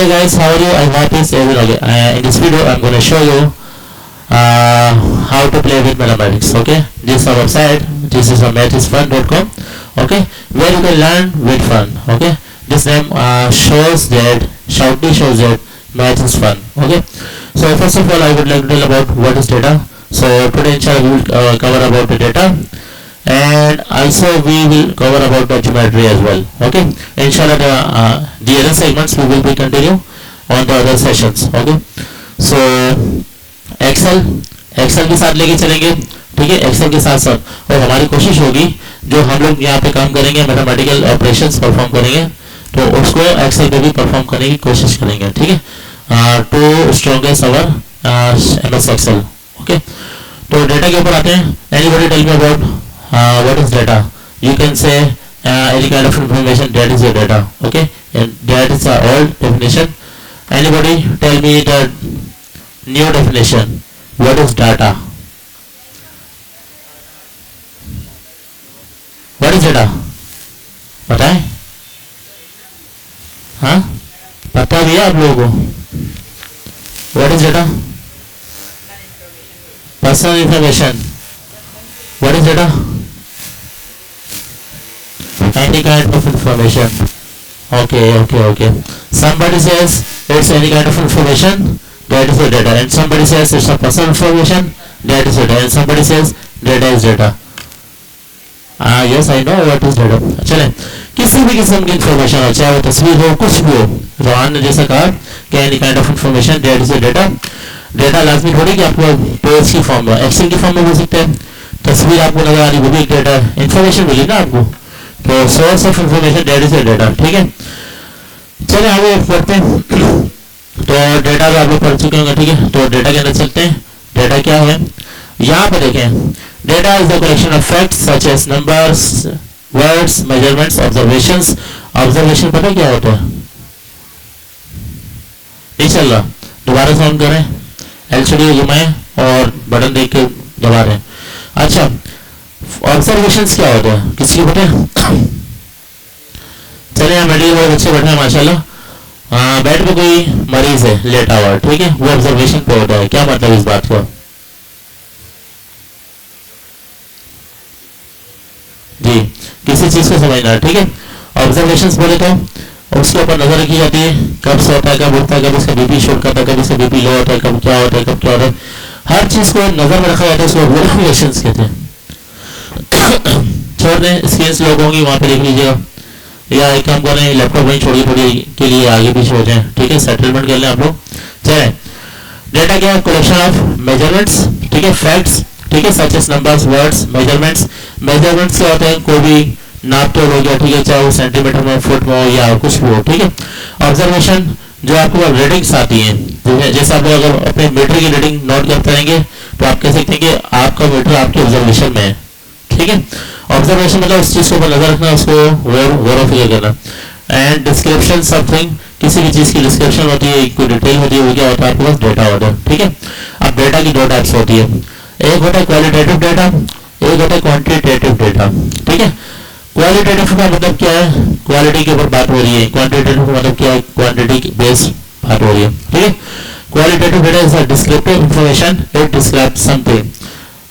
Hey guys, how are you? I hope it's everyone okay. In this video, I'm going to show you how to play with mathematics. Okay, this is our website. This is mathsfun.com. Okay, where you can learn with fun. Okay, this name shoutly shows that math is fun. Okay, so first of all, I would like to tell about what is data. So today, inshallah, we will cover about the data, and also we will cover about the geometry as well. Okay, inshallah, the other segments we will be continue on the other sessions. Okay, so Excel के साथ लेके चलेंगे. ठीक है, Excel के साथ साथ और हमारी कोशिश होगी जो हम लोग यहाँ पे काम करेंगे मैथमेटिकल ऑपरेशंस परफॉर्म करेंगे तो उसको एक्सेल पे भी परफॉर्म करने की कोशिश करेंगे. ठीक है, to strongest our MS Excel. Okay, तो डेटा के ऊपर आते हैं. Anybody tell me about what is data. You can say any kind of information, that is your data. Okay, and that is our old definition. Anybody tell me the new definition. What is data? What is data? पता है? हाँ, पता भी है आप लोगों को? What is data? Personal information. What is data? Any kind of information. Okay. Somebody says it's any kind of information, that is your data, and somebody says it's a personal information, that is your data, and somebody says data is data. Yes, I know what is data. चले, किसी भी किस्म की information हो, चाहे वो तस्वीर हो, कुछ भी हो. रोहन ने जैसा कहा कि any kind of information, that is your data. Data लाजमी थोड़ी कि आपको पेज की फॉर्म में, एक्सेल की फॉर्म में हो सकते हैं. तस्वीर आपको नजर आ रही, वो भी एक डेटा है. इन्फॉर्मेशन मिली ना आपको, तो source of information that is data. ठीक है, चलिए आगे पढ़ते हैं. तो डेटा भी आप लोग पढ़ चुके होंगे. ठीक है, तो डेटा के अंदर चलते हैं. डेटा क्या है, यहाँ पे देखें. Data is the collection of facts such as numbers, words, measurements, observations. Observation पता क्या होता है? नहीं चल रहा, दोबारा से ऑन करें, एलसीडी घुमाएं और बटन देख के दबा रहे हैं. अच्छा, ऑब्जर्वेशंस क्या होता है, किसी को पता है? चले, यहाँ मेडिकल वाले बच्चे बैठे हैं माशाल्लाह. बेड पे कोई मरीज है लेटा हुआ. ठीक है, वो ऑब्जर्वेशन पे होता है. क्या मतलब इस बात को? जी, किसी चीज को समझना है. ठीक है, ऑब्जर्वेशंस बोले तो उसके ऊपर नजर रखी जाती है. कब सोता है, कब उठता है, कब उसका बीपी शूट करता है, कब उसका बीपी लो होता है, कब क्या होता है, कब क्या होता है. हर चीज को नजर में रखा जाता है. उसको ऑब्जर्वेशंस कहते हैं. छोड़ दें, स्क्रीन लोग होंगी वहां पे देख लीजिएगा, या एक काम करें, लैपटॉप वहीं छोड़िए थोड़ी के लिए आगे पीछे हो जाए. ठीक है, सेटलमेंट कर लें आप लोग. चले, डेटा क्या है? Collection of measurements. ठीक है, फैक्ट्स. ठीक है, such as numbers, words, measurements. Measurements क्या होते हैं? कोई भी नाप तोल हो गया. ठीक है, चाहे वो सेंटीमीटर में, फुट में हो या कुछ भी हो. ठीक है, ऑब्जर्वेशन जो आपको रीडिंग्स आती हैं, जैसे आप लोग अगर अपने मीटर की रीडिंग नोट करते रहेंगे तो आप कह सकते हैं कि आपका मीटर आपके ऑब्जर्वेशन में है. ठीक है, ऑब्जर्वेशन मतलब उस चीज के ऊपर नजर रखना, उसको गौर व फिक्र करना. एंड डिस्क्रिप्शन समथिंग, किसी भी चीज की डिस्क्रिप्शन होती है, कोई डिटेल होती है, वो क्या होता है? आपके पास डेटा होता है. ठीक है, अब डेटा की दो टाइप्स होती है. एक होता है क्वालिटेटिव डेटा, एक होता है क्वांटिटेटिव डेटा. ठीक है, क्वालिटेटिव का मतलब क्या है? क्वालिटी के ऊपर बात हो रही है. क्वांटिटेटिव का मतलब क्या है? क्वांटिटी बेस्ड बात हो रही है. ठीक है, qualitative data is a descriptive information, it describes something.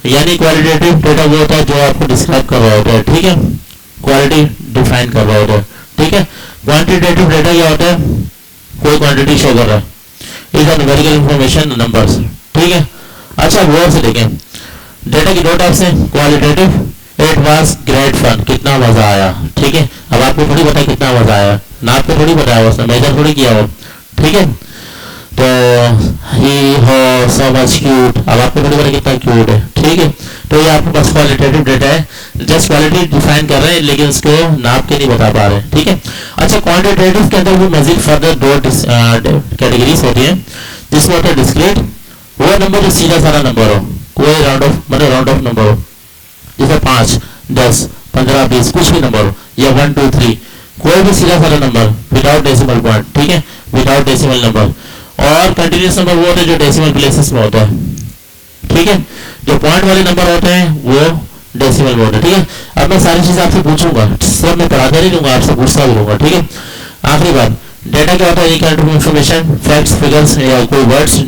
यानी क्वालिटेटिव डेटा वो होता है जो आपको डिस्क्राइब कर रहा होता है. ठीक है, क्वालिटी डिफाइन कर रहा होता है. ठीक है, क्वांटिटेटिव डेटा क्या होता है? कोई क्वांटिटी शो कर रहा है, is a numerical information, numbers. ठीक है, अच्छा गौर से देखें. डेटा की दो टाइप्स हैं. Qualitative, it was great fun, कितना मजा आया. ठीक है, अब आपको थोड़ी पता कितना मजा आया, नाप को थोड़ी बताया, उसने मेजर थोड़ी किया हो. ठीक है, तो ही हो सो मच क्यूट, अब आपको थोड़ी पता कितना क्यूट है. ठीक है, तो ये आपके पास क्वालिटेटिव डेटा है, जस्ट क्वालिटी डिफाइन कर रहे हैं लेकिन उसको नाप के नहीं बता पा रहे. ठीक है, अच्छा क्वांटिटेटिव के अंदर वो मजीद फर्दर दो कैटेगरीज होती हैं, जिसमें होता है डिस्क्रीट, वो नंबर जो सीधा सारा नंबर हो, कोई राउंड ऑफ नंबर हो, जैसे 5, 10, 15, 20 कुछ भी नंबर हो, या 1, 2, 3, कोई भी सीधा सारा नंबर विदाउट डेसिमल पॉइंट. ठीक है, विदाउट डेसिमल नंबर. और कंटिन्यूस नंबर वो होते हैं जो डेसिमल प्लेसेस में होता है. ठीक है, जो पॉइंट वाले नंबर होते हैं वो डेसिमल में होते हैं. ठीक है, अब मैं सारी चीज आपसे पूछूंगा, सब मैं पढ़ाता नहीं दूंगा, आपसे पूछता भी दूंगा. ठीक है, आखिरी बात, डेटा क्या होता है? एक kind of information, facts, figures या कोई वर्ड्स,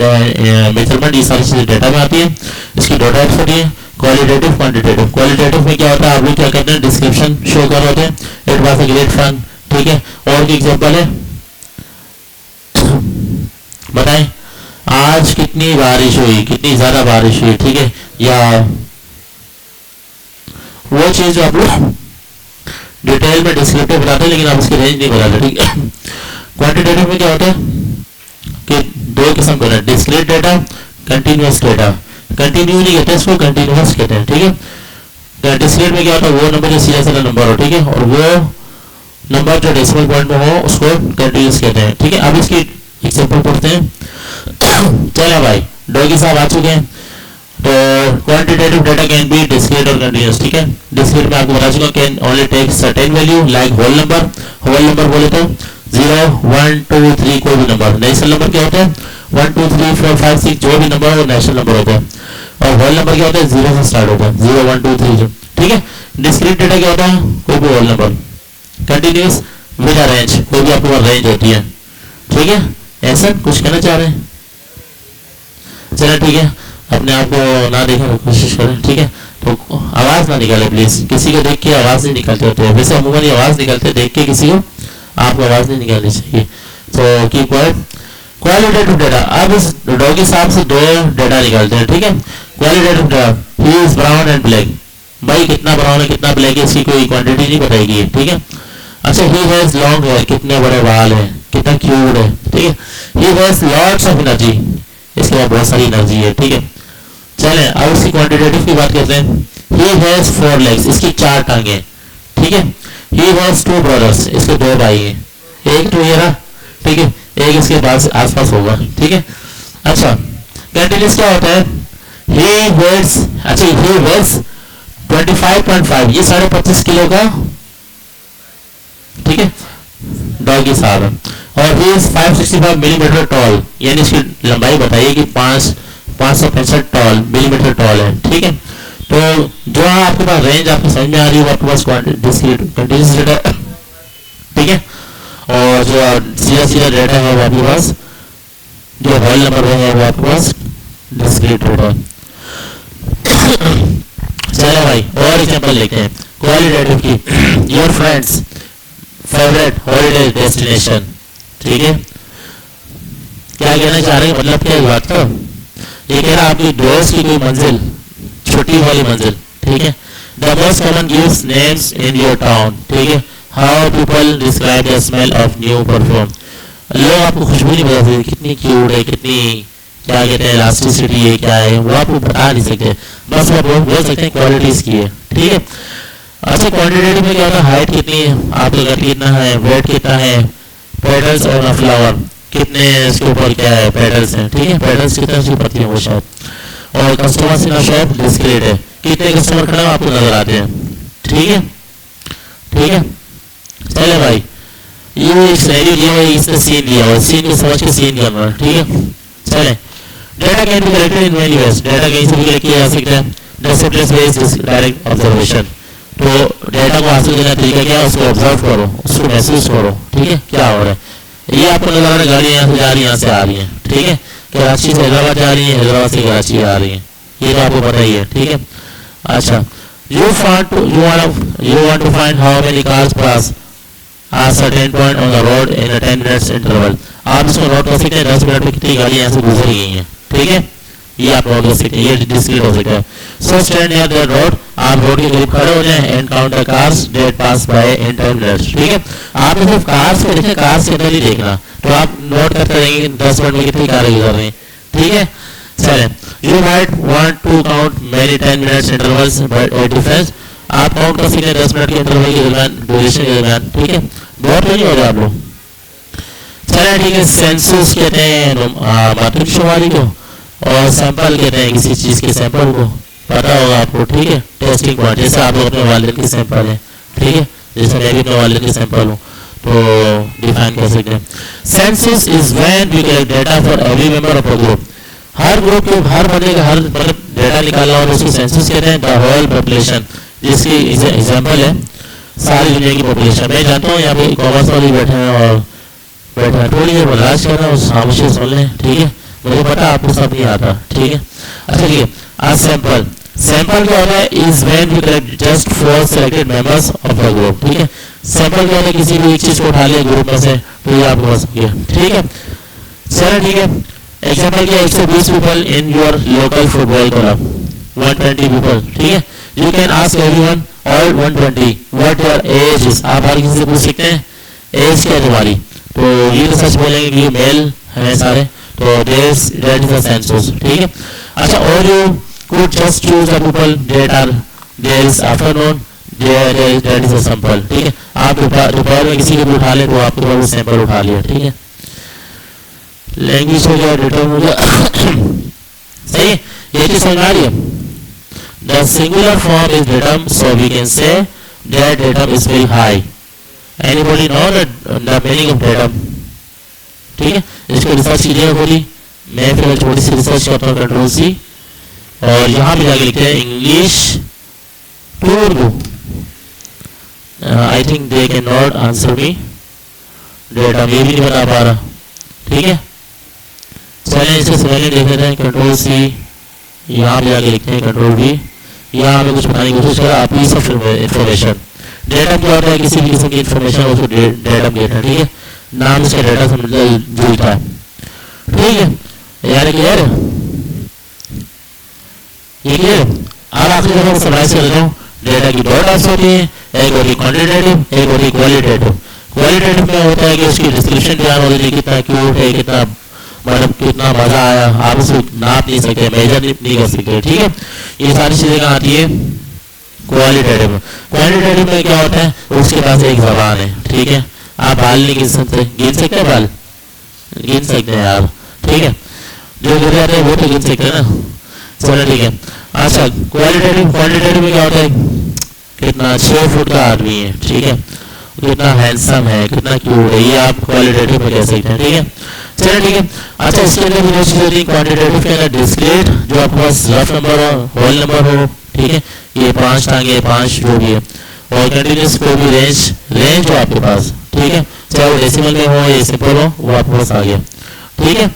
मेजरमेंट, ये सारी चीजें डेटा में आती है। इसकी दो टाइप्स होती है, क्वालिटेटिव, क्वांटिटेटिव। क्वालिटेटिव में क्या होता है? आप लोग क्या करते हैं? डिस्क्रिप्शन शो कर रहे होते हैं, it was a great fun, ठीक है। और की एग्जांपल है, बताएं आज कितनी बारिश हुई, कितनी ज्यादा बारिश हुई, ठीक है। या वो चीज जो आप लोग डिटेल में डिस्क्रिप्टिव बताते हैं लेकिन आप उसकी रेंज नहीं बताते, ठीक है। क्वांटिटेटिव में क्या होता है कि दो किस्म का discrete data, continuous data. Continue नहीं कहते इसको, कंटिन्यूअस कहते हैं, ठीक है। डिस्क्रीट में क्या होता है? वो नंबर जो सीधा सीधा नंबर हो, ठीक है, और वो नंबर जो डेसिमल पॉइंट में हो उसको कंटिन्यूअस कहते हैं, ठीक है। अब इसकी एग्जांपल पढ़ते हैं। चलो भाई, डॉगी साहब आ चुके हैं। तो quantitative data can be discrete और कंटिन्यूअस, ठीक है। डिस्क्रीट में आपको बता चुका, can only take certain value like whole number. Whole number बोले तो 0 1 2 3 कोई भी नंबर। नेचुरल नंबर क्या होता है? 1 2 3 4 5 6 जो भी नंबर हो नेचुरल नंबर होता है। और होल नंबर क्या होता है? 0 से स्टार्ट होता है, 0 1 2 3 ठीक है। डिस्क्रीट डेटा क्या होता है? कोई भी whole number. Continuous with a range, कोई भी आपके पास रेंज होती है, ठीक है। ऐसा कुछ कहना चाह रहे हैं? चलो ठीक है, अपने आप को ना देखने की कोशिश करें, ठीक है। तो आवाज ना निकाले प्लीज, किसी को देख के आवाज नहीं निकालते होते हैं, वैसे अमूमन आवाज निकालते, देख के किसी को आपको आवाज नहीं निकालनी चाहिए। तो कीप क्वाइट। क्वालिटेटिव डेटा, अब इस डॉगी साहब से दो डेटा निकालते हैं, ठीक है। Qualitative data, he is brown and black. भाई कितना ब्राउन है कितना ब्लैक है इसकी कोई क्वांटिटी नहीं बताएगी, ठीक है। अच्छा, ही हैज लॉन्ग हेयर, कितने बड़े बाल है, कितना क्यूट है, ठीक है। He has lots of energy, इसके बाद बहुत सारी एनर्जी है, ठीक है। चले अब इसकी क्वांटिटेटिव की बात करते हैं। ही हैज 4 legs, इसकी 4 टांगे, ठीक है। ही हैज 2 brothers, इसके 2 भाई हैं, एक तो ये रहा, ठीक है, एक इसके पास आसपास होगा, ठीक है। अच्छा, कंटिन्यूअस क्या होता है? ही वेट्स, अच्छा ही वेट्स 25.5, ये 25.5 किलो का, ठीक है, डॉगी साहब है। और ही इज 565 मिलीमीटर टॉल, यानी इसकी लंबाई बताइए कि 565 टॉल मिलीमीटर टॉल है, ठीक है। तो जो आपके पास रेंज आपको समझ में आ रही है आपके पास कंटिन्यूअस डेटा, ठीक है। और जो सीधा सीधा डेटा है वो आपके पास, जो होल नंबर है वो आपके पास डिस्क्रीट डेटा। चलो भाई और एग्जांपल लेते हैं क्वालिटेटिव की। Your friends favourite holiday destination, ठीक है। क्या कहना चाह रहे हैं, मतलब क्या है बात का? ये कह रहा आपकी दोस्त की कोई मंजिल, छुट्टी वाली मंजिल, ठीक है। The most common gives names in your town, ठीक है। How people describe the smell of new perfume, लोग आपको खुशबू नहीं बता सकते, कितनी क्यूट है, कितनी क्या कहते हैं इलास्टिसिटी है, क्या है वो आपको बता नहीं सकते, बस वो बोल सकते हैं क्वालिटीज की है, ठीक है। अच्छा, क्वांटिटेटिव में क्या होता है? हाइट कितनी है आपका, गति कितना है, वेट कितना है, पेटल्स और फ्लावर कितने, इसके ऊपर क्या है, पेटल्स हैं, ठीक है। पेटल्स कितने उसकी पत्ती है वो शायद। और कस्टमर इन शॉप डिस्क्रीट है, कितने कस्टमर खड़े आपको नजर आते हैं, ठीक है, ठीक है। चले भाई, ये एक सैलरी दिया हुआ, इसका सीन दिया हुआ, सीन को समझ के सीन करना, ठीक है। चले, data can be collected in many ways, data कहीं से भी कलेक्ट किया जा सकता है। The simplest way is direct observation, तो डेटा को हासिल करने का तरीका क्या है? उसको ऑब्जर्व करो, उसको महसूस करो, ठीक है, क्या हो रहा है। ये आपको नजर आ रहा है, गाड़ी यहाँ से जा रही है, यहाँ से आ रही है, ठीक है। कराची से हैदराबाद जा रही है, हैदराबाद से कराची आ रही है, ये तो आपको पता ही है, ठीक है। अच्छा, you want to find how many cars pass a certain point on the road in a 10 minutes interval, आप इसको नोट कर सकते हैं 10 मिनट में कितनी गाड़ियां यहाँ से गुजर गई हैं, ठीक है। ये आप नोट कर सकते हैं, ये डिस्क्रीट हो सकता है। So stand near the road, आप रोड के करीब खड़े हो जाएं and count the cars that pass by in 10 minutes, ठीक है। आपने सिर्फ कार्स को देखना, कार्स के अंदर ही देखना, तो आप नोट करते रहेंगे 10 मिनट में कितनी कारें गुजर रही हैं, ठीक है। चलें, you might want to count many 10 minutes intervals but a difference, आप काउंट कर सकते हैं 10 मिनट के इंटरवल के दरमियान, ड्यूरेशन के दरमियान, ठीक है। बहुत नहीं हो रहा आप लोग। चलें ठीक है, सेंसस कहते हैं मरदमशुमारी को, और सैंपल कहते हैं किसी चीज के सैंपल को, पता होगा आपको, ठीक है। टेस्टिंग पॉइंट, जैसे आप लोग अपने वालिद के सैंपल है, ठीक है, जैसे मैं भी अपने वालिद के सैंपल हूँ, तो डिफाइन कर सकते हैं। Census is when we collect data for every member of a group, हर ग्रुप के हर बंदे का हर मतलब डेटा निकालना और उसको सेंसस कहते हैं। द होल पॉपुलेशन, जिसकी एग्जांपल है सारी दुनिया की पॉपुलेशन। मैं जानता हूँ यहाँ पे कॉमर्स वाले बैठे हैं और बैठा थोड़ी देर बर्दाश्त करना, उस खामोशी सुन लें, ठीक है। मुझे पता आपको सब नहीं आता, ठीक है। अच्छा ठीक है, आज सैंपल सैंपल क्या होता है, is when we collect just 4 selected members of the group, ठीक है। सैंपल क्या होता है, किसी भी एक चीज को उठा लिया ग्रुप में से, तो ये आपको बस गया, ठीक है। चलो ठीक है, एग्जाम्पल क्या, 120 people in your local football club, 120 people, ठीक है। You can ask everyone all 120 what your age is, आप हर किसी से पूछ सकते हैं एज क्या है तुम्हारी, तो ये तो सच बोलेंगे कि मेल है सारे, तो दैट इज द सेंसस, ठीक है। अच्छा, और you could just choose the people that are there is afternoon, that is a sample, ठीक है। आप दोपहर में किसी को भी उठा ले तो आपके पास सैंपल उठा लिया, ठीक है। लैंग्वेज हो गया, रिटर्न हो गया, सही है, ये चीज समझ आ रही है। The singular form is return, so we can say that return is very high. Anybody know the meaning of return, ठीक है। इसको रिसर्च कीजिएगा पूरी, मैं फिर छोटी सी रिसर्च करता हूँ, कंट्रोल सी, और यहाँ पे जाके लिखते हैं English to Urdu. I think they can not answer me, data ये भी नहीं बता पा रहा, ठीक है। चलिए इसके स्पेलिंग देख लेते हैं, कंट्रोल सी, यहाँ पे जाके लिखते हैं कंट्रोल वी, यहाँ पे कुछ बताने की कोशिश करा, पीस ऑफ इंफॉर्मेशन। डेटा क्या होता है, किसी भी किस्म की इंफॉर्मेशन उसको डेटा देता है, ठीक है। नाम इसका डेटा से जुड़ता है, ठीक है। यार क्लियर है, ये क्लियर। अब आखिरी दफा समराइज कर देता हूँ, डेटा की दो टाइप्स होती है, एक होती है क्वांटिटेटिव, एक होती है क्वालिटेटिव। क्वालिटेटिव में होता है कि उसकी डिस्क्रिप्शन ध्यान होती है, कितना क्यूट है, कितना मतलब कितना मजा आया, आप उसको नाप नहीं सकते, मेजर नहीं कर सकते, ठीक है। ये सारी चीजें कहाँ आती है, क्वालिटेटिव। क्वांटिटेटिव में क्या होता है, उसके पास एक जबान है, ठीक है। आप बाल नहीं गिन सकते, गिन सकते हैं बाल, गिन सकते हैं आप, ठीक है। जो गिर जाते हैं वो तो गिन सकते हैं ना, चलो ठीक है। अच्छा, क्वालिटेटिव में क्या होता है, कितना 6 फुट का आदमी है, ठीक है, कितना हैंडसम है, कितना क्यूट है, ये आप क्वालिटेटिव में कह सकते हैं, ठीक है। चलो ठीक है। अच्छा, इसके अंदर भी दो चीजें होती है क्वांटिटेटिव के अंदर, डिस्क्रीट जो आपके पास रफ नंबर हो, होल नंबर हो, ठीक है, ये 5 टांगे 5 जो भी है, और कंटिन्यूस कोई भी रेंज हो आपके पास, ठीक है, चाहे वो डेसिमल में हो या सिंपल हो, वो आपके पास आ गया, ठीक है।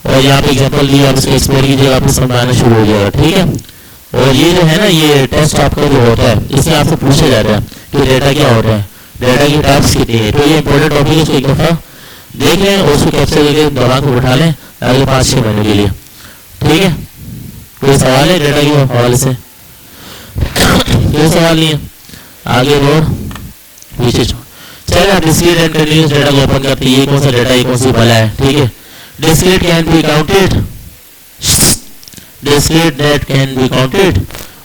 और यहाँ पे एग्जांपल दिया, आप इसको एक्सप्लोर कीजिएगा, आपको समझ आना शुरू हो जाएगा, ठीक है। और ये जो है ना, ये टेस्ट आपका जो होता है, इसमें आपसे पूछा जाता है कि डेटा क्या होता है, डेटा की टाइप्स कितनी है, तो ये इंपॉर्टेंट टॉपिक है, इसको एक दफा देख लें और उसको कैप्चर करके दिमाग को बैठा लें अगले 5-6 महीने के लिए, ठीक है। कोई सवाल है डेटा के हवाले से? कोई सवाल नहीं है, आगे बढ़ो पीछे छोड़। चलिए आप डिस्क्रीट एंड कंटीन्यूअस डेटा को ओपन करते हैं, ये कौन सा डेटा, ये कौन सी भला है, ठीक है। Discrete can be counted, discrete data can be counted,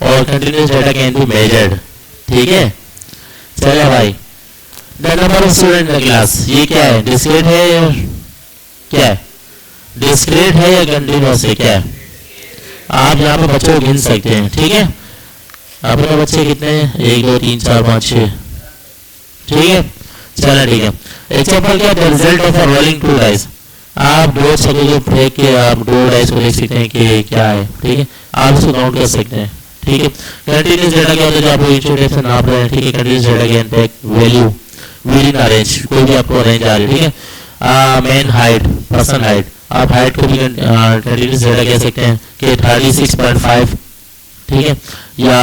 और continuous data can be measured, ठीक है। चलिए भाई, the number of student in the class, ये क्या है, डिस्क्रीट है या क्या है, डिस्क्रीट है या कंटीन्यूअस है, क्या है। आप यहाँ पर बच्चों को गिन सकते हैं, ठीक है। अपने बच्चे कितने हैं, 1 2 3 4 5 6, ठीक है। चलो ठीक है। एग्जांपल क्या है, result of a rolling 2 dice, आप 2 छक्के को फेंक के आप 2 डाइस को देख सकते हैं कि क्या है, ठीक है, आप इसको काउंट कर सकते हैं, ठीक है। कंटीन्यूअस डेटा क्या होता है, जो आप इंस्टीट्यूट से नाप रहे हैं, ठीक है। Continuous data can take value within range, कोई भी आपको रेंज आ रही है, ठीक है। मैन हाइट, पर्सन हाइट, आप हाइट को भी कंटीन्यूअस डेटा कह सकते हैं कि 36.5, ठीक है, या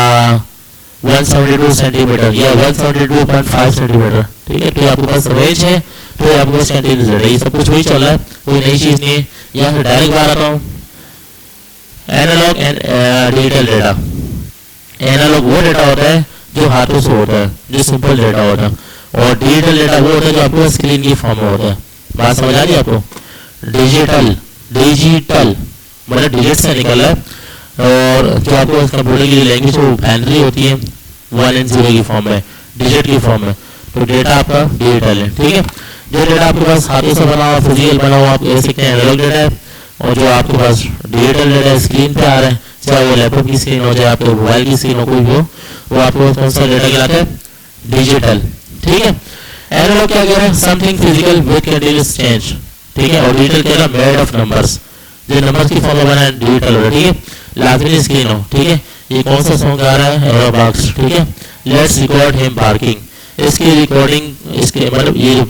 172 सेंटीमीटर या 172.5 सेंटीमीटर, ठीक है। तो आपके पास रेंज है, तो आपके पास कंटीन्यूअस डेटा, ये सब कुछ वही चल रहा है, कोई नई चीज नहीं है। यहाँ से डायरेक्ट बात आता हूँ, analog and digital data. Analog वो डेटा होता है जो हाथों से होता है, जो सिंपल डेटा होता है, और डिजिटल डेटा वो होता है जो आपको स्क्रीन की फॉर्म में होता है। बात समझ आ रही है आपको? डिजिटल मतलब डिजिट से निकल रहा है, और जो आपको कंप्यूटर की लैंग्वेज वो बाइनरी होती है 1 and 0 की फॉर्म में, डिजिट की फॉर्म में, तो डेटा आपका डिजिटल है, ठीक है। जो डेटा आपके पास हाथों से बना हुआ, फिजिकल बना हुआ, आप कह सकते हैं एनालॉग डेटा है, और जो आपके पास डिजिटल डेटा स्क्रीन पे आ रहा है, चाहे वो लैपटॉप की स्क्रीन हो, चाहे आपके मोबाइल की स्क्रीन हो, कोई भी हो, वो आपको कौन सा डेटा कहलाता है, डिजिटल, ठीक है। एनालॉग क्या कह रहा है, something physical with continuous change, ठीक है। और डिजिटल कह रहा है मेड ऑफ नंबर्स, जो नंबर्स की फॉर्म में बना है डिजिटल हो, ठीक है। लाजमी स्क्रीन हो, ठीक है। ये कौन सा सॉन्ग गा रहा है, एरो बॉक्स, ठीक है। लेट्स रिकॉर्ड हिम पार्किंग, इसकी रिकॉर्डिंग, इसके मतलब ये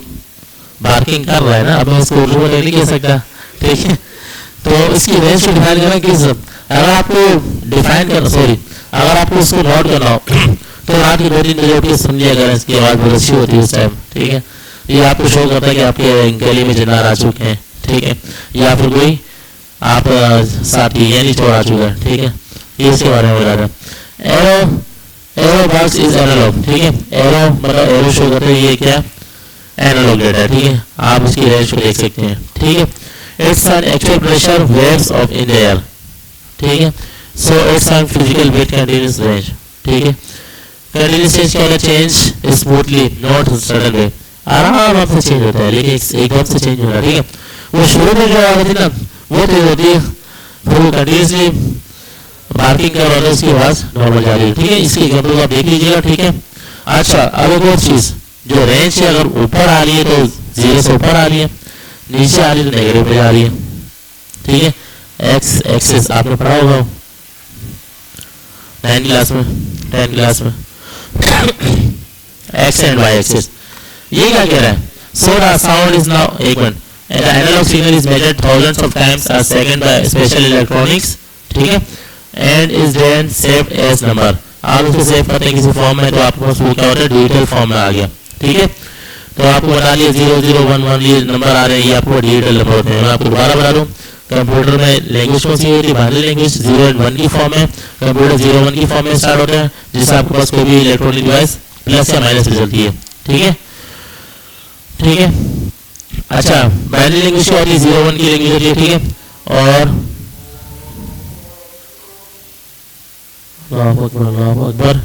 बार्किंग कर रहा है ना, अब मैं इसको उर्दू में नहीं कह सकता, ठीक है। तो इसकी रेंज को डिफाइन करना किस, अगर आपको डिफाइन करना, सॉरी, अगर आपको इसको नोट करना हो तो रात की 2-3 बजे उठ के समझिए, अगर इसकी आवाज़ बहुत अच्छी होती है उस टाइम, ठीक है। ये आपको शो करता है कि आपके गली में जिन्नार आ चुके हैं, ठीक है, या फिर कोई आप साथी यानी चोर आ चुका है, ठीक है। ये इसके बारे में बता रहा है। एरो बॉक्स इज एनालॉग, ठीक है। एरो मतलब एरो शो करते हैं, ये क्या एनालॉग डेटा है, ठीक है। आप उसकी रेंज को देख सकते हैं, ठीक है। It's an actual pressure waves of in the air, ठीक है। सो it's an physical weight continuous range, ठीक है। कंटीन्यूअस रेंज क्या होता है, change smoothly, not sudden way, आराम से चेंज होता है, लेकिन एकदम से चेंज हो रहा है, ठीक है। वो शुरू में जो आवाज थी ना वो तेज होती है, फिर वो कंटीन्यूसली बार्किंग कर रहा है, उसकी आवाज नॉर्मल जा रही है, ठीक है। इसकी एग्जाम्पल आप देख लीजिएगा, ठीक है। अच्छा, अब एक और चीज, जो रेंज है अगर ऊपर आ रही है तो 0 से ऊपर आ रही है, नीचे आ रही है तो नेगेटिव पे जा रही है, ठीक है। एक्स एक्सिस आपने पढ़ा होगा 9 क्लास में, 10 क्लास में, एक्स एंड वाई एक्सिस। ये क्या कह रहा है, so the sound is now, एक मिनट, and analog signal is measured thousands of times a second by special electronics, ठीक है, and is then saved as number. आप उसको सेव करते हैं किसी फॉर्म में तो आपको उसको क्या होता है, डिजिटल फॉर्म में आ गया, ठीक है। तो आपको बता लिया 0011 ये नंबर आ रहे हैं, ये आपको डिजिटल नंबर होते हैं। मैं आपको दोबारा बता दूं, कंप्यूटर में लैंग्वेज कौन सी होती है, बाइनरी लैंग्वेज 0 और 1 की फॉर्म है, कंप्यूटर 0-1 की फॉर्म में स्टार्ट होता है, जिससे आपके पास कोई भी इलेक्ट्रॉनिक डिवाइस प्लस या माइनस में चलती है, ठीक है, ठीक है। अच्छा, बाइनरी लैंग्वेज क्या होती है, 0-1 की लैंग्वेज होती है, ठीक है। और अल्लाहु अकबर,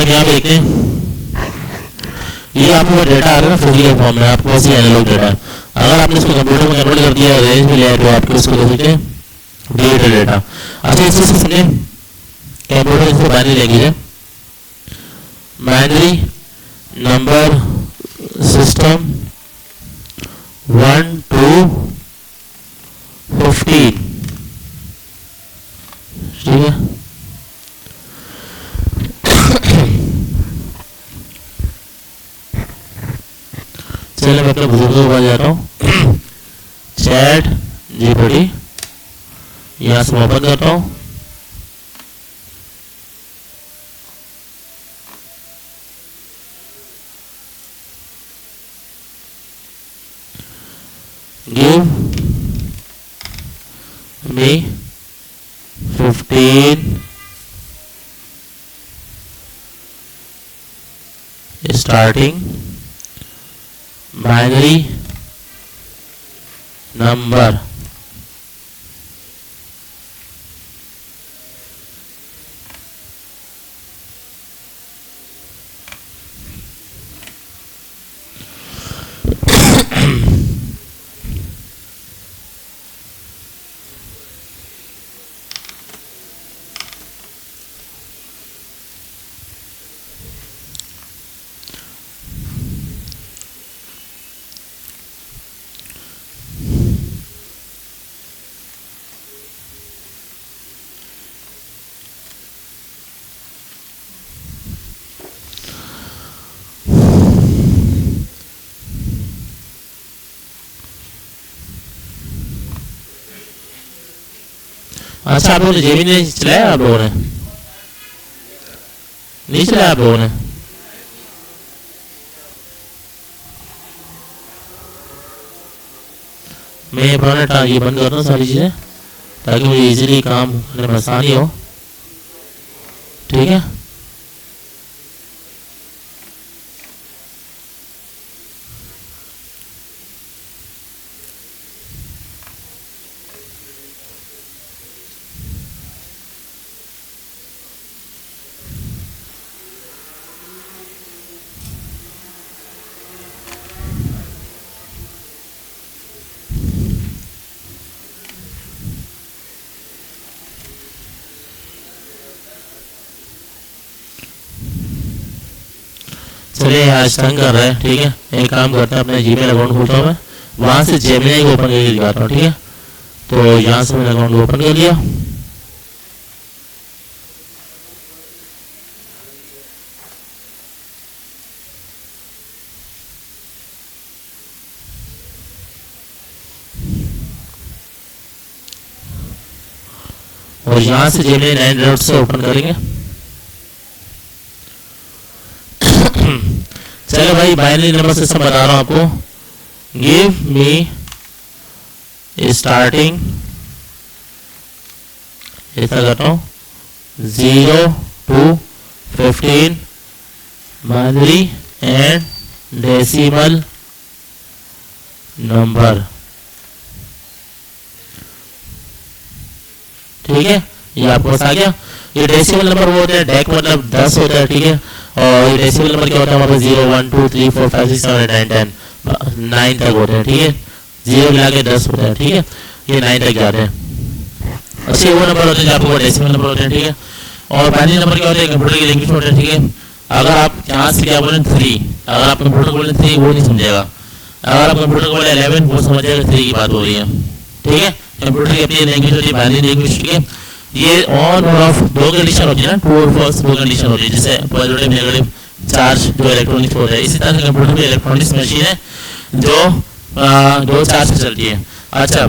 यहाँ पे देखते हैं, ये आपको डेटा आ रहा है ना फिजिकल फॉर्म में, आपको ऐसी एनालॉग डेटा, अगर आपने इसको कंप्यूटर में कन्वर्ट कर दिया, रेंज में लिया, तो आपको इसको दे सकते हैं डिजिटल डेटा। अच्छा, इस चीज को समझे, कंप्यूटर इसको बाइनरी लैंग्वेज है, बाइनरी नंबर सिस्टम 1 to 15, ठीक है। चलिए मैं अपने बुजुर्गों के पास जाता हूँ, चैट जीपीटी यहाँ से ओपन करता हूँ, give me 15 starting binary number, अच्छा, आप लोगों ने जेबी नहीं चलाया, आप लोगों ने नहीं चलाया, आप लोगों ने मैं अपना ये बंद करता हूँ सारी चीजें, ताकि मुझे इजीली काम करने में आसानी हो, ठीक है। चलिए आज तंग कर रहे हैं, ठीक है। एक काम करते हैं, अपने जीमेल अकाउंट खोलता हूँ मैं, वहां से जेमिनी को ओपन करके दिखाता हूँ, ठीक है। तो यहाँ से मैंने अकाउंट ओपन कर लिया, और यहाँ से जेमिनी 9 से ओपन करेंगे। चलो भाई, बाइनरी नंबर सिस्टम बता रहा हूँ आपको। गिव मी स्टार्टिंग, ऐसा करता हूँ 0 to 15 binary and decimal number, ठीक है। ये आपको पास आ गया। ये डेसिमल नंबर वो होते हैं, डेक मतलब 10 होता है, ठीक है। और ये डेसिमल नंबर क्या होता है हमारे 0 1 2 3 4 5 6 7 8 9 10 9 तक होते हैं, ठीक है। 0 मिला के 10 होता है, ठीक है। ये 9 तक जाते हैं। अच्छा, वो नंबर होते हैं जो आपको डेसिमल नंबर होते हैं, ठीक है। और बाइनरी नंबर क्या होते हैं, कंप्यूटर की लैंग्वेज होते हैं, ठीक है। अगर आप यहाँ से क्या बोले 3, अगर आप कंप्यूटर को बोले 3 वो नहीं समझेगा। अगर आप कंप्यूटर को बोले 11 वो समझ जाएगा 3 की बात हो रही है, ठीक है। कंप्यूटर की अपनी लैंग्वेज होती है बाइनरी लैंग्वेज, ठीक है। ये ऑन और ऑफ दो कंडीशन होती है ना, ट्रू और फॉल्स दो कंडीशन होती है, जैसे पॉजिटिव नेगेटिव चार्ज जो इलेक्ट्रॉनिक्स होता है। इसी तरह से कंप्यूटर में इलेक्ट्रॉनिक्स मशीन है जो दो चार्ज से चलती है। अच्छा,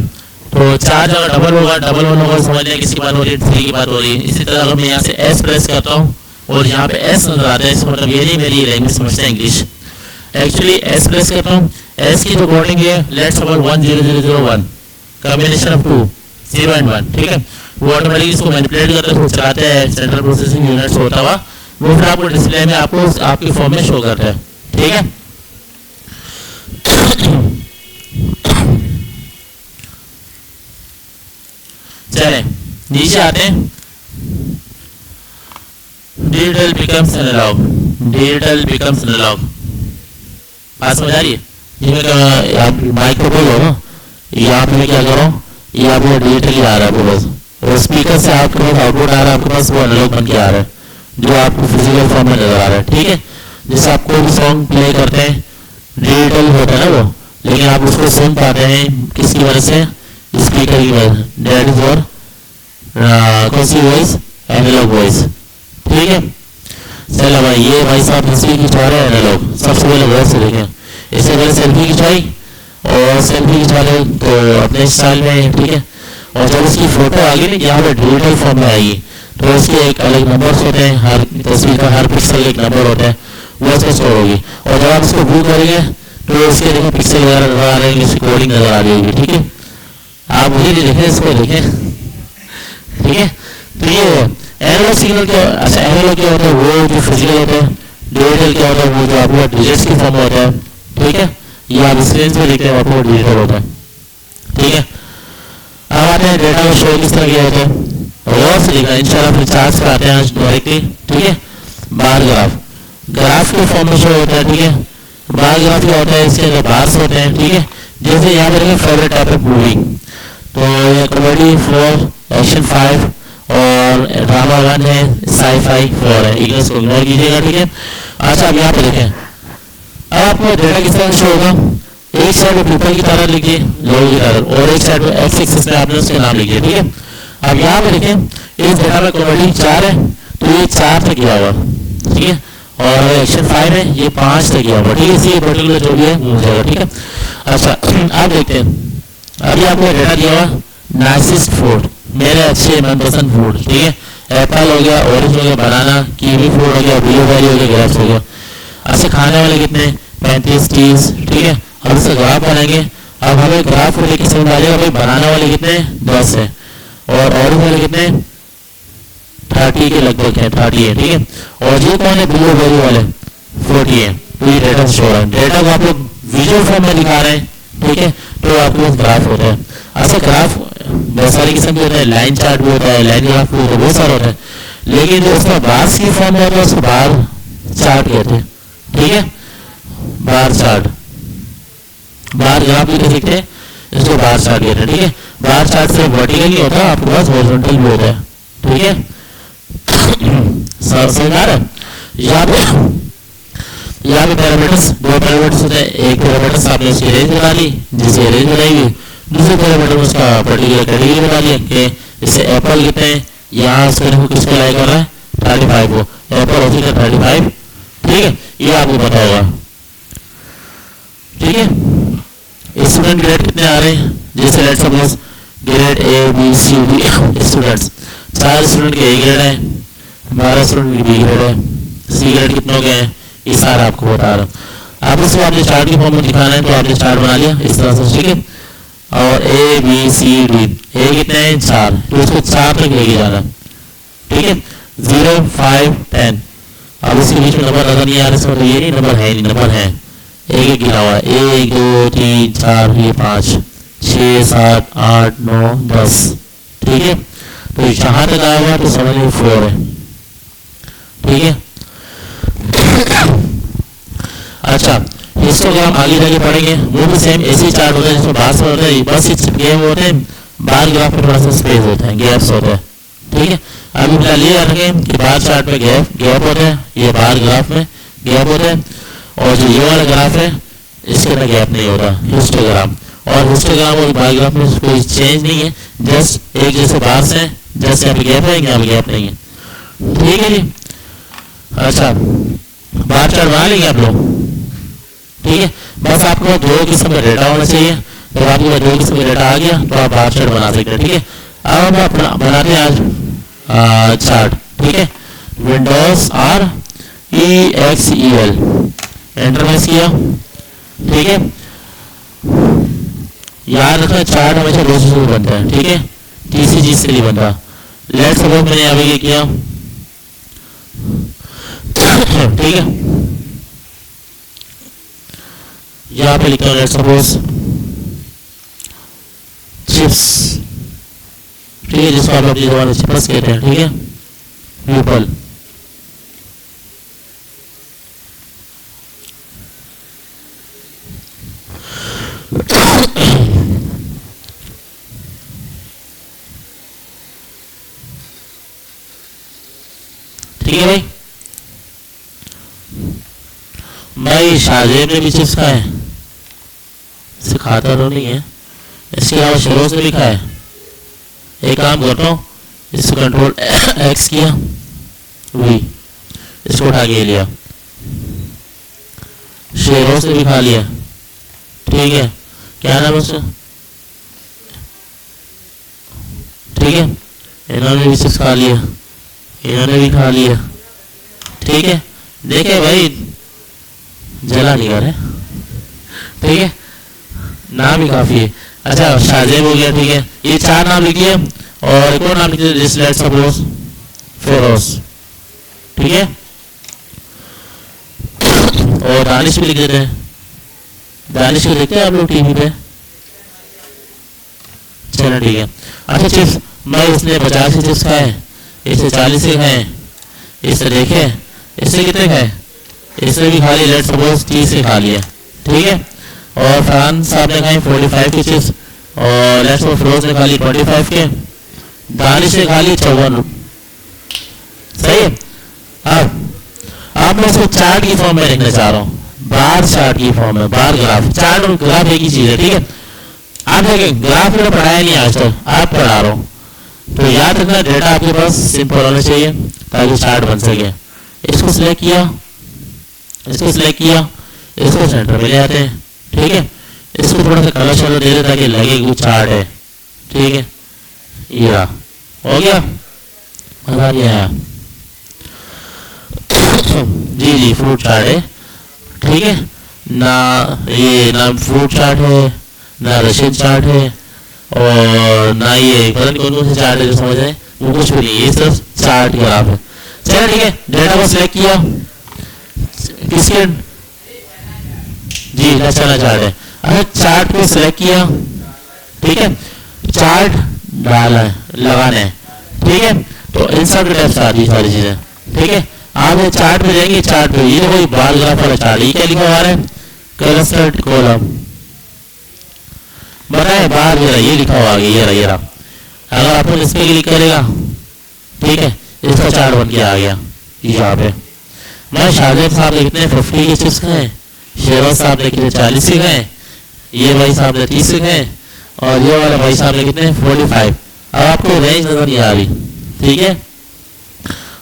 तो चार्ज अगर डबल होगा, डबल वन होगा, समझ लिया किसकी बात हो रही है, 3 की बात हो रही है। इसी तरह अगर मैं यहाँ से S प्रेस करता हूँ और यहाँ पे S नजर आता है, इसका मतलब ये नहीं मेरी लैंग्वेज समझते हैं इंग्लिश। एक्चुअली S प्रेस करता हूँ, S की जो कोडिंग है let's suppose 10001 combination of 2 0 and 1, ठीक है। वो ऑटोमेटिकली इसको मैनिपुलेट करते हैं, चलाते हैं सेंट्रल प्रोसेसिंग यूनिट्स होता हुआ, वो फिर आपको डिस्प्ले में आपको आपकी फॉर्म में शो करता है, ठीक है। चले नीचे आते हैं। Digital becomes analog, digital becomes analog, बात समझ आ रही है। ये आप माइक को बोलो ना, यहाँ पे मैं क्या कर रहा हूँ, ये आपको डिजिटली आ रहा है आपके पास, और स्पीकर से आपके पास आउटपुट आ रहा है, आपके पास वो एनालॉग बन के आ रहा है जो आपको फिजिकल फॉर्म में नजर आ रहा है, ठीक है। जैसे आप कोई भी सॉन्ग प्ले करते हैं डिजिटल होता है ना वो, लेकिन आप उसको सुन पाते हैं किसकी वजह से, स्पीकर की वजह, डेट इज और कौन सी वॉइस, एनालॉग वॉइस, ठीक है। चलो भाई, ये भाई साहब तस्वीर खिंचवा रहे हैं एनालॉग, सबसे पहले वॉइस से देखें। इससे पहले सेल्फी खिंचवाई और सेल्फी खिंचवा ले तो अपने स्टाइल में, ठीक है। और जब उसकी फोटो आएगी ना यहाँ पे डिजिटल फॉर्म में आएगी, तो उसके एक अलग नंबर्स होते हैं, हर तस्वीर का हर पिक्सल एक नंबर होता है, वो इसमें स्टोर होगी। और जब आप इसको व्यू करेंगे तो उसके देखो पिक्सल वगैरह नजर आ रहे हैं, इसकी कोडिंग नजर आ रही होगी, ठीक है। आप मुझे नहीं देखें, इसको देखें, ठीक है। तो ये एनालॉग सिग्नल क्या, अच्छा एनालॉग क्या होता है, वो जो फिजिकल होता है। डिजिटल क्या होता है, वो जो आपको डिजिट्स की फॉर्म होता है, ठीक है। ये आप स्क्रीन पे देखते हैं आपको डिजिटल होता है, ठीक है। अब आते हैं डेटा को शो किस तरह किया होता है, और से देखा इंशाल्लाह फिर चार्ट पे आते हैं डायरेक्टली, ठीक है। बार ग्राफ, ग्राफ के फॉर्म में शो होता है, ठीक है। बार ग्राफ क्या होता है, इसके अंदर बार्स होते हैं, ठीक है। जैसे यहाँ पर फेवरेट टाइप ऑफ मूवी, तो ये कॉमेडी 4, एक्शन 5 और ड्रामा 1 है, साई-फाई 4 है, इंग्लिश को इग्नोर कीजिएगा, ठीक है। अच्छा, अब यहाँ पे देखें, अब आपको डेटा किस तरह शो होगा, एक साइड में पीपल की तरह लिखिए, लोगों की तरह, और एक साइड में एक्स एक्सिस में आपने उसके नाम लिखिए, ठीक है। अब यहाँ पे देखें, इस डेटा में कॉमेडी 4 है, तो ये 4 तक गया हुआ, ठीक है। और एक्शन 5 है, ये 5 तक गया हुआ, ठीक है। इसी पर्टिकुलर जो भी है हो जाएगा, ठीक है। अच्छा, आप देखते हैं, अभी आपको डेटा दिया हुआ नाइसिस्ट फूड, मेरे अच्छे मनपसंद फूड, ठीक है। एप्पल हो गया, ऑरेंज हो गया, बनाना, कीवी फ्रूट हो गया, ब्लूबेरी हो गया, ग्रेप्स हो गया। अच्छा, खाने वाले कितने 35 30, ठीक है। अब इसका ग्राफ बनाएंगे। अब हमें ग्राफ को लेकर समझ आ जाएगा भाई, बनाने वाले कितने 10 है, और ऑरेंज वाले कितने 30 के लगभग है, 30 है, ठीक है। और ये कौन है, ब्लूबेरी वाले 40 है। तो ये डेटा शो रहा है, डेटा को आप लोग विजुअल फॉर्म में दिखा रहे हैं, ठीक है। तो आपके पास ग्राफ होता है। अच्छा, ग्राफ बहुत सारे किस्म के होते हैं, लाइन चार्ट भी होता है, लाइन ग्राफ भी होता है, बहुत सारा होता है। लेकिन जो उसका बार्स की फॉर्म में होता है उसको बार चार्ट कहते हैं, ठीक है। बार चार्ट, बार ग्राफ भी कह सकते हैं, इसको बार चार्ट कहते हैं, ठीक है। बार चार्ट से वर्टिकल नहीं होता, आपके पास हॉरिजॉन्टल भी होता है, ठीक है। समझ आ रहा है यहाँ पे। यहाँ पे पैरामीटर्स, दो पैरामीटर्स होते हैं, एक पैरामीटर्स आपने उसकी रेंज बना ली जिससे रेंज बनाएगी, दूसरे पैरामीटर में उसका पर्टिकुलर कैटेगरी बना लिया कि इससे एप्पल कितने हैं, यहाँ उसको किसको लाइक कर रहा है 35 को, एप्पल होती है 35, ठीक है, ये आपको पता होगा, ठीक है। स्टूडेंट ग्रेड कितने आ रहे हैं, जैसे let's suppose grade A B C D students, 4 student के ए ग्रेड है, 12 स्टूडेंट के बी ग्रेड है, सी ग्रेड कितनों के हैं, ये सारा आपको बता रहा हूँ। आप इसको आपने चार्ट की फॉर्म में दिखाना है तो आपने चार्ट बना लिया इस तरह से, ठीक है, और ए बी सी डी, ए कितने हैं 4, तो इसको 4 तक लेके जाना, ठीक है, 0 5 10। अब इसके बीच में नंबर नजर नहीं आ रहा, इसमें तो ये नहीं नंबर है, नहीं नंबर है, एक एक गिरा हुआ है, 1 2 3 4 ये 5 6 7 8 9 10, ठीक है, तो यहाँ तक आया हुआ तो समझ लो 4 है, ठीक है। अच्छा, हिस्टोग्राम आगे जाके पढ़ेंगे, वो भी सेम ऐसे ही चार्ट होता है जिसमें बार से होता है, बस गेम होते हैं, बार ग्राफ में थोड़ा सा स्पेस होता है, गैप्स होते हैं, ठीक है। अभी फिलहाल ये याद रखें कि बार चार्ट में गैप होते हैं, ये बार ग्राफ में गैप होते हैं, और जो ये वाला ग्राफ है इसके अंदर गैप नहीं होता, हिस्टोग्राम। और हिस्टोग्राम और बार ग्राफ में कोई चेंज नहीं है, जस्ट एक जैसे बार से, जैसे यहाँ पे गैप है यहाँ पे गैप नहीं है, ठीक है जी। अच्छा, बार चार्ट बना लेंगे आप लोग, ठीक है, बस आपको 2 किस्म का डेटा होना चाहिए, जब आपके पास 2 किस्म का डेटा आ गया तो आप बार चार्ट बना सकते हैं, ठीक है। अब हम अपना बनाते हैं आज चार्ट, ठीक है, Windows R EXEL enter press किया, ठीक है, याद रखना चार्ट हमेशा 2 से बनता है, ठीक है, TCG से नहीं बनता। लेट्स सपोज मैंने यहाँ पे किया, ठीक है, यहाँ पे लिखता हूँ लेट्स सपोज चिप्स, ठीक है, जिसको आप अपनी जबान में चिप्स कहते हैं, ठीक है, पीपल, ठीक है भाई शाहजेब ने भी चिप्स खाए, इसे खाता तो नहीं है, इसके अलावा शरोज ने भी खाया। एक काम करता हूँ, इसको कंट्रोल X किया, V, इसको उठा के लिया, शेरोज ने भी खा लिया, ठीक है, क्या नाम है उसका, ठीक है, इन्होंने भी चिप्स खा लिया, इन्होंने भी खा लिया, ठीक है, देखे भाई जला नहीं कर रहे, ठीक है, नाम ही काफी है। अच्छा, शाहजेब हो गया, ठीक है, ये 4 नाम लिखिए, और एक और नाम लिखिए, जिस लेट्स सपोज फेरोज, ठीक है, और दानिश भी लिख देते हैं, दानिश को देखते हैं आप लोग टीवी पे, चलो ठीक है। अच्छा, चिप्स मैं उसने 50 चिप्स खाए, इससे 40 से खाए, इससे देखे इससे कितने खाए, इससे भी खा लिया, लेट्स सपोज 30 से खा लिया, ठीक है, और फरहान साहब ने खाई 45 के चिप्स, और लेट्स सपोज फिरोज ने खा ली 25 के, दानिश ने खा ली 54, सही है। अब मैं इसको चार्ट की फॉर्म में लिखना चाह रहा हूँ, बार चार्ट की फॉर्म में, बार ग्राफ, चार्ट और ग्राफ एक ही चीज है, ठीक है। आप देखें ग्राफ में पढ़ाया नहीं आज तक, आप पढ़ा रहा हूँ, तो याद रखना डेटा आपके पास सिंपल होना चाहिए ताकि चार्ट बन सके। इसको सिलेक्ट किया, इसको सिलेक्ट किया, इसको सेंटर में ले आते हैं, ठीक है, इसको थोड़ा सा कलर शलर दे दें ताकि लगे कि चार्ट है, ठीक है, ये रहा, हो गया, मजा नहीं आया जी जी, फ्रूट चार्ट है, ठीक है ना, ये ना फ्रूट चार्ट है, ना रशियन चार्ट है, और ना ये पता नहीं कौन कौन से चार्ट है जो समझ आए, वो कुछ भी नहीं, ये सब चार्ट ग्राफ है। चलो ठीक है, डेटा को सिलेक्ट किया, किसके जी रचना चार्ट है, अच्छा चार्ट को सिलेक्ट किया, ठीक है, चार्ट डाला है, लगाना है, ठीक है, तो इंसर्ट के टाइप आती सारी चीजें, ठीक है। आप ये चार्ट में जाएंगे, चार्ट पे ये कोई बार ग्राफ वाला चार्ट, ये क्या लिखा हुआ है, क्लस्टर्ड कॉलम, बताए बाहर ये लिखा हुआ आगे, ये रहा, अगर आपको इस पे क्लिक करेगा, ठीक है, इसका चार्ट बन के आ गया यहाँ पे। मैं शाहजेब साहब ने कितने 50 के चिप्स खाए, शेरवाज साहब ने कितने 40 के खाए, ये भाई साहब ने 30 के खाए, और ये वाला भाई साहब ने कितने 45। अब आपको रेंज नजर नहीं आ रही, ठीक है।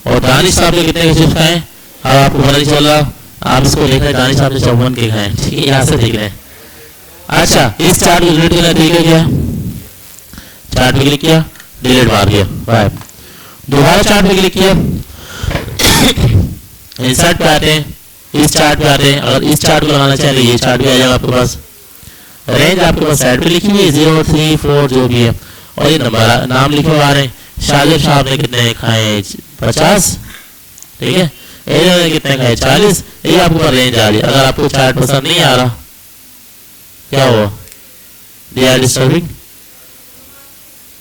और दानिश साहब ने कितने के चिप्स खाए, अब आपको पता नहीं चल रहा, आप इसको देख रहे हैं दानिश साहब ने 54 के खाए, ठीक है, यहाँ से देख रहे हैं। अच्छा, इस चार्ट को डिलीट करना तरीका क्या है, चार्ट पे क्लिक किया, डिलीट मार दिया, बाय। दोबारा चार्ट पे क्लिक किया, इंसर्ट पे आते हैं, इस चार्ट पे आते हैं, अगर इस चार्ट को लगाना चाहें तो ये चार्ट भी आ जाएगा आपके पास। रेंज आपके पास साइड पे लिखी हुई है 0, 3, 4 जो भी है, और ये नंबर नाम लिखे हुए आ रहे हैं। शाहजेब साहब ने कितने खाए 50, ठीक है, ने कितने खाए 40, ये आपके पास रेंज आ रही है। अगर आपको चार्ट पसंद नहीं आ रहा, क्या हुआ, दे आर डिस्टर्बिंग,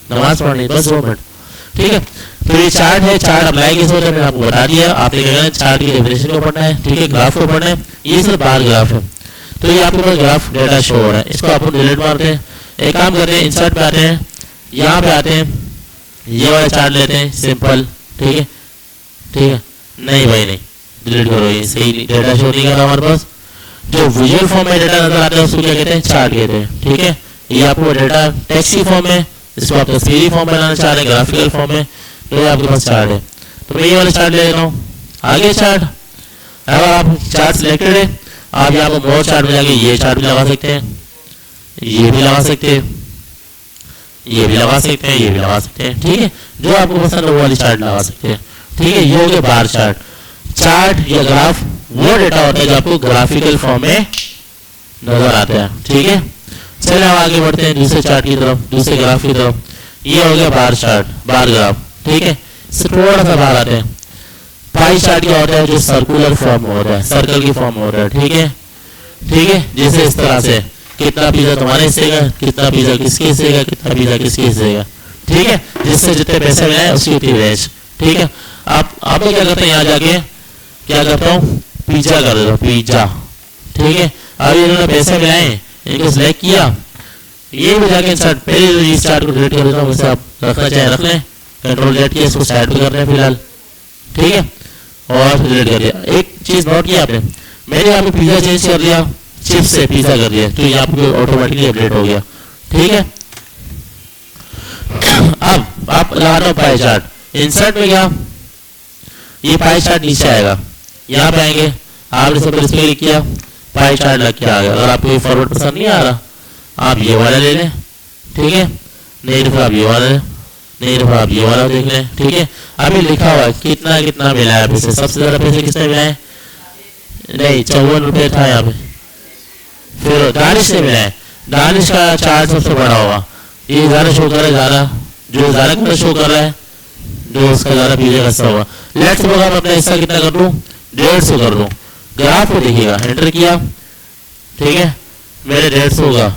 नमाज पढ़नी, बस 2 मिनट, ठीक है। तो ये चार्ट है, चार्ट अप्लाई कैसे होता है मैंने आपको बता दिया। आपने क्या करना है, चार्ट की डेफिनेशन को पढ़ना है, ठीक है, ग्राफ को पढ़ना है, ये सिर्फ बार ग्राफ है। तो ये आपके पास ग्राफ डेटा शो हो रहा है, इसको आप डिलीट मारते हैं। एक काम करते हैं, इंसर्ट पे आते हैं, यहाँ पे आते हैं, ये वाला चार्ट लेते हैं सिंपल, ठीक है, ठीक है, नहीं भाई नहीं, डिलीट करो, ये सही डेटा शो नहीं कर रहा हमारे पास। जो विजुअल फॉर्म में डेटा नजर आता है उसको क्या कहते हैं, चार्ट कहते हैं, ठीक है। ये आपको डेटा टेक्स्ट की फॉर्म में, इसको आप तस्वीरी फॉर्म में लाना चाह रहे हैं, ग्राफिकल फॉर्म में, तो ये आपके पास चार्ट है। तो मैं ये वाला चार्ट ले लेता हूँ, आगे चार्ट, अगर आप चार्ट सिलेक्टेड है, आप यहाँ पर मोर चार्ट में जाके ये चार्ट भी लगा सकते हैं, ये भी लगा सकते हैं, ये भी लगा सकते हैं, ये भी लगा सकते हैं, ठीक है, जो आपको पसंद है वो वाली चार्ट लगा सकते हैं, ठीक है। ये हो गया बार चार्ट। चार्ट या ग्राफ वो डेटा होता है जो आपको ग्राफिकल फॉर्म में नजर आता है, ठीक है। चलिए हम आगे बढ़ते हैं दूसरे चार्ट की तरफ, दूसरे ग्राफ की तरफ। ये हो गया बार चार्ट, बार ग्राफ, ठीक है। इससे थोड़ा सा बाहर आते हैं, पाई चार्ट क्या होता है, जो सर्कुलर फॉर्म में होता है, सर्कल की फॉर्म में होता है, ठीक है, ठीक है। जैसे इस तरह से, कितना पिज्जा तुम्हारे हिस्से का, कितना पिज्जा किसके हिस्से का, कितना पिज्जा किसके हिस्से का, ठीक है, जिससे जितने पैसे मिले हैं उसकी उतनी रेंज, ठीक है। आप क्या करते हैं, यहाँ जाके क्या करता हूँ, पिज्जा कर देता हूँ, पिज्जा, ठीक है। अब इन्होंने पैसे मिलाए, इनको सिलेक्ट किया, ये भी जाके इंसर्ट, पहले इस चार्ट को डिलीट कर देता हूँ, वैसे आप रखना चाहे रख लें, कंट्रोल Z किया, इसको साइड पे कर रहे हैं फिलहाल, ठीक है, और डिलीट कर दिया। एक चीज नोट किया आपने, मैंने यहाँ पे पिज्जा चेंज कर दिया, चिप्स से पिज्जा कर दिया, तो यहाँ पे ऑटोमेटिकली अपडेट हो गया, ठीक है। अब आप लगा दो पाई चार्ट, इंसर्ट में गया, ये पाई चार्ट नीचे आएगा, यहाँ पे आएंगे, आपने सब इस पे क्लिक किया, पाई चार्ट लग के आ गया। अगर आपको ये फॉरवर्ड पसंद नहीं आ रहा, आप ये वाला ले लें, ठीक है, नहीं तो आप ये वाला लें, नहीं तो आप ये वाला देख लें, ठीक है। अभी लिखा हुआ है कितना कितना मिला है पैसे, सबसे ज्यादा पैसे किसने मिलाए, नहीं 54 रुपये था यहाँ पे, फिर दानिश ने मिला है, दानिश का चार्ट सबसे बड़ा होगा, ये ज्यादा शो कर रहा है, ज्यादा जो ज्यादा शो कर रहा है, जो उसका ज्यादा पीछे का हिस्सा होगा। लेट्स सपोज मैं अपना हिस्सा कितना कर दूं, 150 कर दूं, ग्राफ को देखिएगा, एंटर किया, ठीक है, मेरे 150 होगा,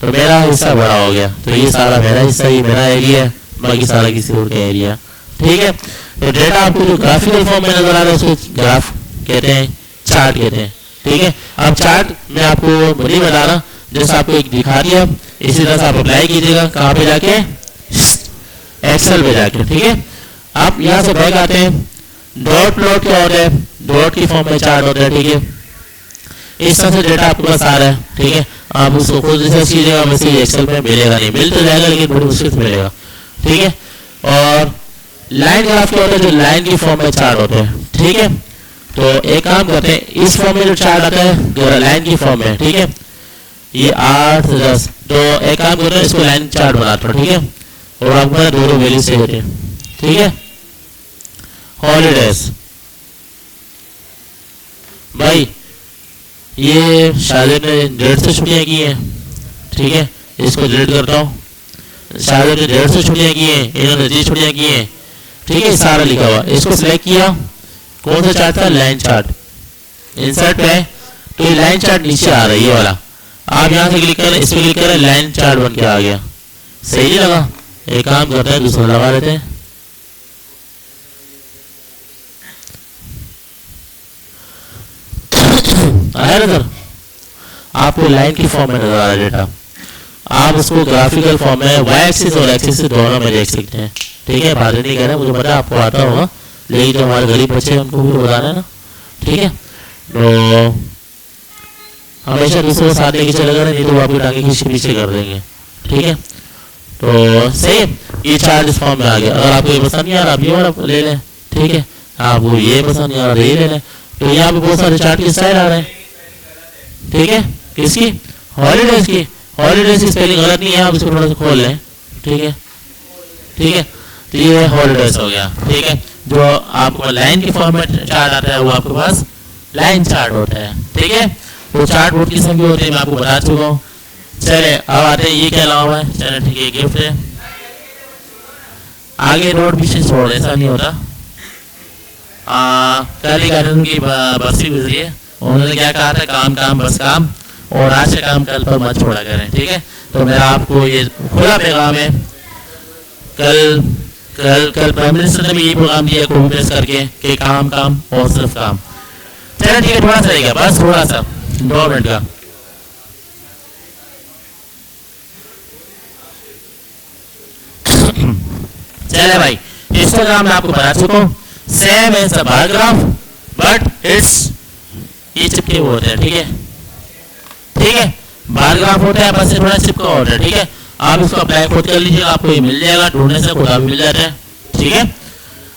तो मेरा हिस्सा बड़ा हो गया, तो ये सारा मेरा हिस्सा, ये मेरा एरिया है, बाकी सारा किसी और का एरिया, ठीक है। तो डेटा आपको जो ग्राफिकल फॉर्म में नजर आ रहा है उसको ग्राफ कहते हैं, चार्ट कहते हैं, ठीक है। अब चार्ट मैं आपको नहीं बता रहा, जैसे आपको एक दिखा दिया, इसी तरह से आप अप्लाई कीजिएगा, कहाँ पे जाके, एक्सेल पे जाके, ठीक है। आप यहाँ से बैक आते हैं, डॉट प्लॉट क्या होता है, डॉट की फॉर्म में चार्ट होता है, ठीक है। इस तरह से डेटा आपके पास आ रहा है, ठीक है, आप उसको खुद रिसर्च कीजिएगा, वैसे एक्सेल में मिलेगा नहीं, मिल तो जाएगा लेकिन बड़ी मुश्किल से मिलेगा, ठीक है। और लाइन ग्राफ क्या होता है, जो लाइन की फॉर्म में चार्ट होते हैं, ठीक है। तो एक काम करते हैं, इस फॉर्म में जो चार्ट आता है लाइन की फॉर्म में, ठीक है, ये 8 10, तो एक काम करते हैं, इसको लाइन चार्ट बनाता हूँ, ठीक है, और आपको दोनों वैल्यू से होते हैं, ठीक है। हॉलीडेज, भाई ये शायद ने 150 छुट्टियां की हैं, ठीक है, इसको डिलीट करता हूँ, शायद ने 150 छुट्टियां की हैं, इन्होंने 30 छुट्टियां की हैं, ठीक है, सारा लिखा हुआ, इसको सिलेक्ट किया, कौन सा चार्ट था, लाइन चार्ट, इंसर्ट पे है, तो ये लाइन चार्ट नीचे आ रहा है, ये वाला, आप यहाँ से क्लिक करें, इस पे क्लिक करें, लाइन चार्ट बन के आ गया, सही नहीं लगा, एक काम करते हैं, दूसरा लगा देते हैं, आया ना सर, आपको लाइन की फॉर्म में नजर आ रहा है डेटा, आप उसको ग्राफिकल फॉर्म में वाई एक्सिस और एक्सिस दोनों में देख सकते हैं, ठीक है। बात नहीं कह रहे, मुझे पता आपको आता होगा, लेकिन जो हमारे गरीब बच्चे हैं उनको भी बताना है ना, ठीक है। तो हमेशा दूसरों को साथ लेके चलेगा, नहीं तो वो आपको टाके खींच के पीछे कर देंगे, ठीक है। तो सेम ये चार्ट इस फॉर्म में आ गया। अगर आपको ये पसंद नहीं आ रहा आप ये वाला ले लें, ठीक है। आपको ये पसंद नहीं आ रहा ये ले लें। तो यहाँ पे बहुत सारे चार्ट के स्टाइल आ रहे हैं, ठीक है। किसकी? हॉलीडेज की। हॉलीडेज की स्पेलिंग गलत नहीं है, आप इसको थोड़ा सा खोल लें, ठीक है, ठीक है। तो ये हॉलीडेज हो गया, ठीक है। जो आपको लाइन के फॉर्म में चार्ट आता है वो आपके पास लाइन चार्ट होता है, ठीक है। तो चार्ट बोर्ड किस्म की होती है मैं आपको बता चुका हूँ। चले अब आते हैं ये क्या लाओ है, चले ठीक है, गिफ्ट है। आगे रोड पीछे छोड़, ऐसा नहीं होता। काली गार्डन की बस्ती गुजरी है, उन्होंने क्या कहा था, काम काम बस काम, और आज से काम कल पर मत छोड़ा करें, ठीक है। तो मेरा आपको ये खुला पैगाम है। कल कल कल प्राइम मिनिस्टर ने भी यही प्रोग्राम दिया कॉन्फ्रेंस करके कि काम काम और सिर्फ काम। चलो ठीक है, थोड़ा सा रहेगा, बस थोड़ा सा 2 मिनट का। चले भाई, इंस्टाग्राम में आपको बता चुका हूँ, same as the bar graph but it's ये चिपके हुए होते हैं, ठीक है, ठीक है। बार ग्राफ होता है बस थोड़ा चिपका होता है, ठीक है। आप इसको अप्लाई खुद कर लीजिएगा, आपको ये मिल जाएगा, ढूंढने से खुदा भी मिल जाता है, ठीक है।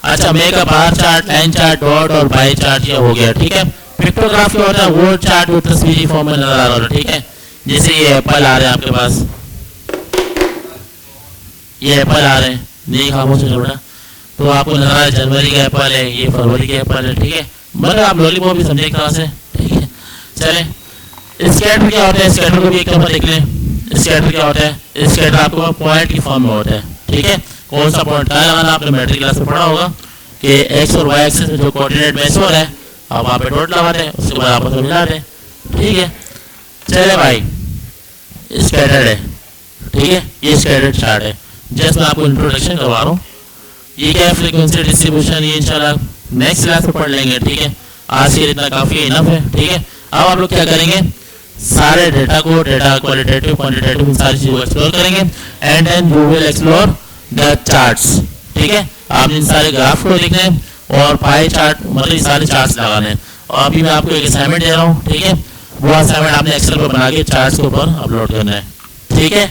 अच्छा, make a bar chart, line chart, dot और बाई चार्ट ये हो गया, ठीक है। पिक्टोग्राफ क्या होता है, वो चार्ट जो तस्वीरी फॉर्म में नजर आ रहा है, ठीक है। जैसे ये एप्पल आ रहे हैं आपके पास, ये एप्पल आ रहे हैं, नहीं खामोश है छोटा, तो आपको नजर आ रहा है जनवरी का एप्पल है, ये फरवरी का एप्पल है, ठीक है। मतलब आप लॉलीपॉप भी समझे एक तरह से, ठीक है। चले, स्कैटर क्या होता है, स्कैटर को भी एक दफा देख लें। स्कैटर क्या होता है, स्कैटर आपको पॉइंट की फॉर्म में होता है, ठीक है। कौन सा पॉइंट कहाँ लगाना, आपने मैट्रिक क्लास में पढ़ा होगा कि एक्स और वाई एक्सिस में जो कोऑर्डिनेट मैच हो रहा है आप वहाँ पे डॉट लगाते हैं, उसके बाद आपस में मिलाते हैं, ठीक है। चले भाई, स्कैटर्ड है, ठीक है, ये स्कैटर्ड चार्ट है। जस्ट मैं आपको इंट्रोडक्शन करवा रहा हूँ। ये क्या है, फ्रीक्वेंसी डिस्ट्रीब्यूशन, ये इंशाल्लाह नेक्स्ट क्लास में पढ़ लेंगे, ठीक है। आज के इतना काफ़ी इनफ है, ठीक है। अब आप लोग क्या करेंगे, सारे डेटा को, डेटा क्वालिटेटिव क्वांटिटेटिव इन सारी चीज़ों को एक्सप्लोर करेंगे and then you will explore the charts, ठीक है। आप इन सारे ग्राफ को लिखना है और पाई चार्ट मतलब सारे चार्ट्स लगाने हैं। और अभी मैं आपको एक असाइनमेंट दे रहा हूँ, ठीक है। वो असाइनमेंट आपने एक्सेल पर बना के चार्ट्स के ऊपर अपलोड करना है, ठीक है।